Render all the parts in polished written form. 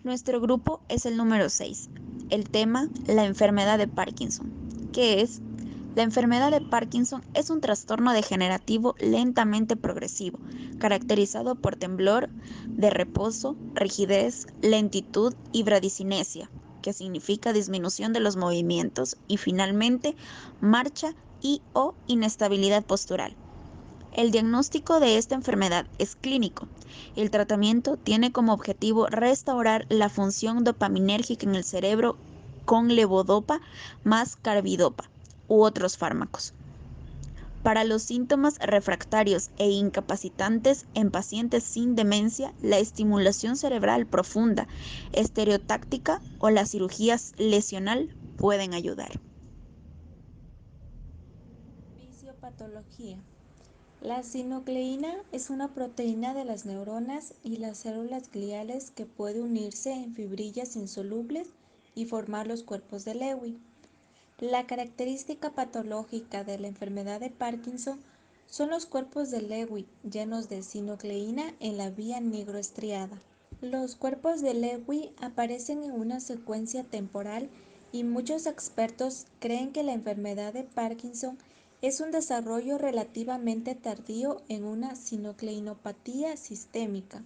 Nuestro grupo es el número 6. El tema, la enfermedad de Parkinson. ¿Qué es? La enfermedad de Parkinson es un trastorno degenerativo lentamente progresivo, caracterizado por temblor de reposo, rigidez, lentitud y bradicinesia, que significa disminución de los movimientos, y finalmente marcha y/o inestabilidad postural. El diagnóstico de esta enfermedad es clínico. El tratamiento tiene como objetivo restaurar la función dopaminérgica en el cerebro con levodopa más carbidopa u otros fármacos. Para los síntomas refractarios e incapacitantes en pacientes sin demencia, la estimulación cerebral profunda, estereotáctica o la cirugía lesional pueden ayudar. Fisiopatología. La sinucleína es una proteína de las neuronas y las células gliales que puede unirse en fibrillas insolubles y formar los cuerpos de Lewy. La característica patológica de la enfermedad de Parkinson son los cuerpos de Lewy llenos de sinucleína en la vía nigroestriada. Los cuerpos de Lewy aparecen en una secuencia temporal y muchos expertos creen que la enfermedad de Parkinson es un desarrollo relativamente tardío en una sinucleinopatía sistémica.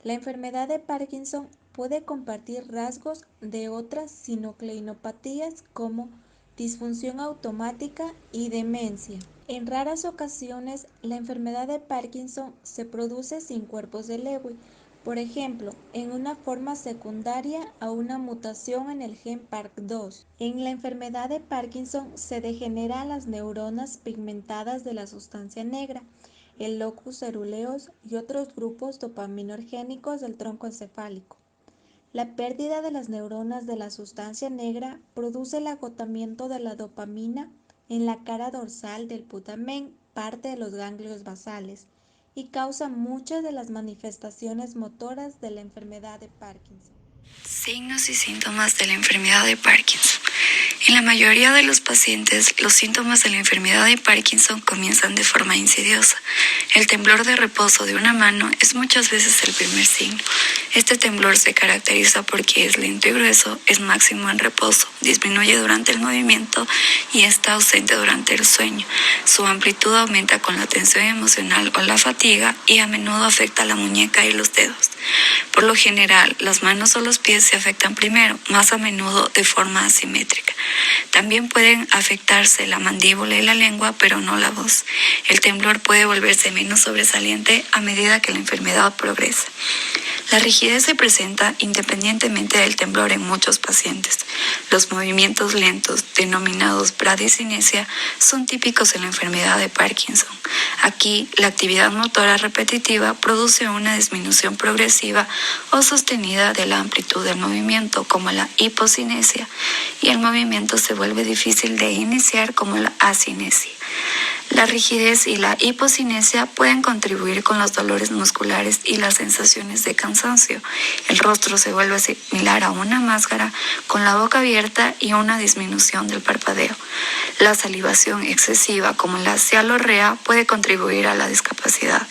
La enfermedad de Parkinson puede compartir rasgos de otras sinucleinopatías como disfunción automática y demencia. En raras ocasiones, la enfermedad de Parkinson se produce sin cuerpos de Lewy, por ejemplo, en una forma secundaria a una mutación en el gen PARC2. En la enfermedad de Parkinson se degeneran las neuronas pigmentadas de la sustancia negra, el locus ceruleus y otros grupos dopaminergénicos del tronco encefálico. La pérdida de las neuronas de la sustancia negra produce el agotamiento de la dopamina en la cara dorsal del putamen, parte de los ganglios basales, y causa muchas de las manifestaciones motoras de la enfermedad de Parkinson. Signos y síntomas de la enfermedad de Parkinson. En la mayoría de los pacientes, los síntomas de la enfermedad de Parkinson comienzan de forma insidiosa. El temblor de reposo de una mano es muchas veces el primer signo. Este temblor se caracteriza porque es lento y grueso, es máximo en reposo, disminuye durante el movimiento y está ausente durante el sueño. Su amplitud aumenta con la tensión emocional o la fatiga y a menudo afecta a la muñeca y los dedos. Por lo general, las manos o los pies se afectan primero, más a menudo de forma asimétrica. También pueden afectarse la mandíbula y la lengua, pero no la voz. El temblor puede volverse menos sobresaliente a medida que la enfermedad progresa. La rigidez se presenta independientemente del temblor en muchos pacientes. Los movimientos lentos, denominados bradicinesia, son típicos en la enfermedad de Parkinson. Aquí, la actividad motora repetitiva produce una disminución progresiva o sostenida de la amplitud del movimiento, como la hipocinesia, y el movimiento se vuelve difícil de iniciar, como la acinesia. La rigidez y la hipocinesia pueden contribuir con los dolores musculares y las sensaciones de cansancio. El rostro se vuelve similar a una máscara, con la boca abierta y una disminución del parpadeo. La salivación excesiva, como la cialorrea, puede contribuir a la discapacidad.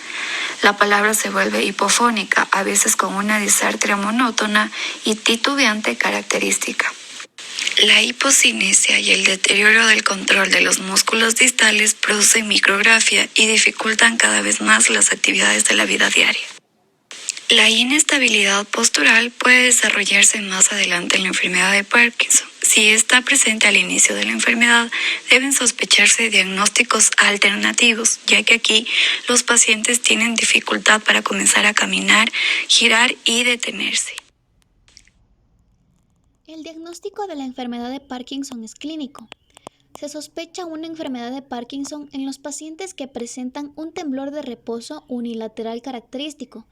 La palabra se vuelve hipofónica, a veces con una disartria monótona y titubeante característica. La hipocinesia y el deterioro del control de los músculos distales producen micrografia y dificultan cada vez más las actividades de la vida diaria. La inestabilidad postural puede desarrollarse más adelante en la enfermedad de Parkinson. Si está presente al inicio de la enfermedad, deben sospecharse diagnósticos alternativos, ya que aquí los pacientes tienen dificultad para comenzar a caminar, girar y detenerse. El diagnóstico de la enfermedad de Parkinson es clínico. Se sospecha una enfermedad de Parkinson en los pacientes que presentan un temblor de reposo unilateral característico,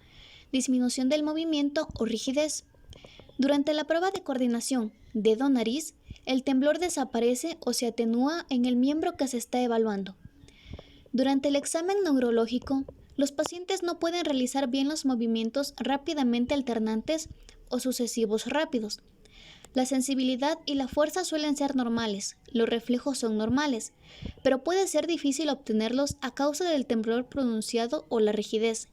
disminución del movimiento o rigidez. Durante la prueba de coordinación dedo-nariz, el temblor desaparece o se atenúa en el miembro que se está evaluando. Durante el examen neurológico, los pacientes no pueden realizar bien los movimientos rápidamente alternantes o sucesivos rápidos. La sensibilidad y la fuerza suelen ser normales, los reflejos son normales, pero puede ser difícil obtenerlos a causa del temblor pronunciado o la rigidez.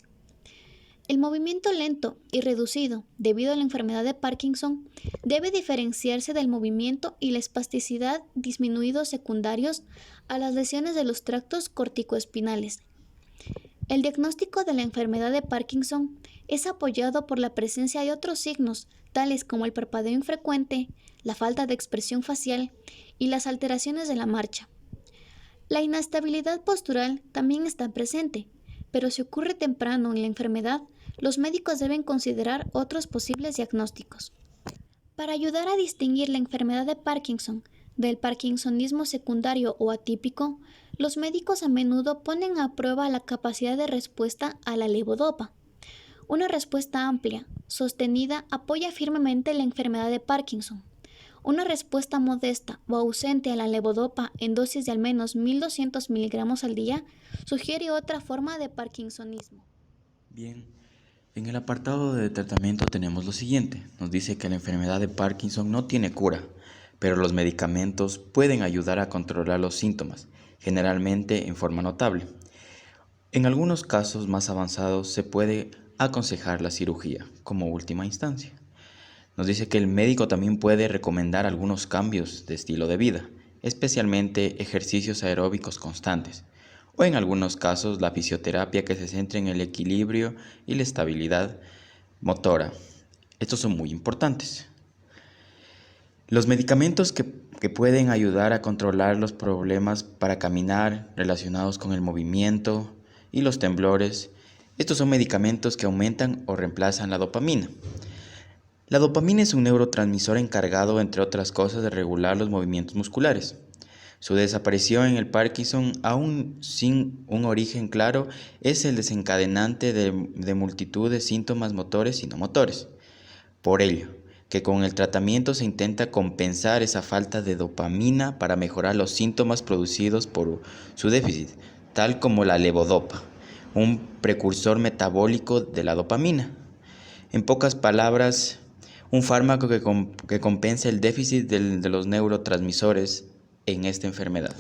El movimiento lento y reducido debido a la enfermedad de Parkinson debe diferenciarse del movimiento y la espasticidad disminuidos secundarios a las lesiones de los tractos corticoespinales. El diagnóstico de la enfermedad de Parkinson es apoyado por la presencia de otros signos, tales como el parpadeo infrecuente, la falta de expresión facial y las alteraciones de la marcha. La inestabilidad postural también está presente, pero si ocurre temprano en la enfermedad, los médicos deben considerar otros posibles diagnósticos. Para ayudar a distinguir la enfermedad de Parkinson del parkinsonismo secundario o atípico, los médicos a menudo ponen a prueba la capacidad de respuesta a la levodopa. Una respuesta amplia, sostenida, apoya firmemente la enfermedad de Parkinson. Una respuesta modesta o ausente a la levodopa en dosis de al menos 1.200 miligramos al día sugiere otra forma de parkinsonismo. Bien, en el apartado de tratamiento tenemos lo siguiente. Nos dice que la enfermedad de Parkinson no tiene cura, pero los medicamentos pueden ayudar a controlar los síntomas, generalmente en forma notable. En algunos casos más avanzados se puede aconsejar la cirugía como última instancia. Nos dice que el médico también puede recomendar algunos cambios de estilo de vida, especialmente ejercicios aeróbicos constantes, o en algunos casos la fisioterapia que se centra en el equilibrio y la estabilidad motora. Estos son muy importantes. Los medicamentos que pueden ayudar a controlar los problemas para caminar relacionados con el movimiento y los temblores, estos son medicamentos que aumentan o reemplazan la dopamina. La dopamina es un neurotransmisor encargado, entre otras cosas, de regular los movimientos musculares. Su desaparición en el Parkinson, aún sin un origen claro, es el desencadenante de multitud de síntomas motores y no motores. Por ello, que con el tratamiento se intenta compensar esa falta de dopamina para mejorar los síntomas producidos por su déficit, tal como la levodopa, un precursor metabólico de la dopamina. En pocas palabras, un fármaco que compensa el déficit de los neurotransmisores en esta enfermedad.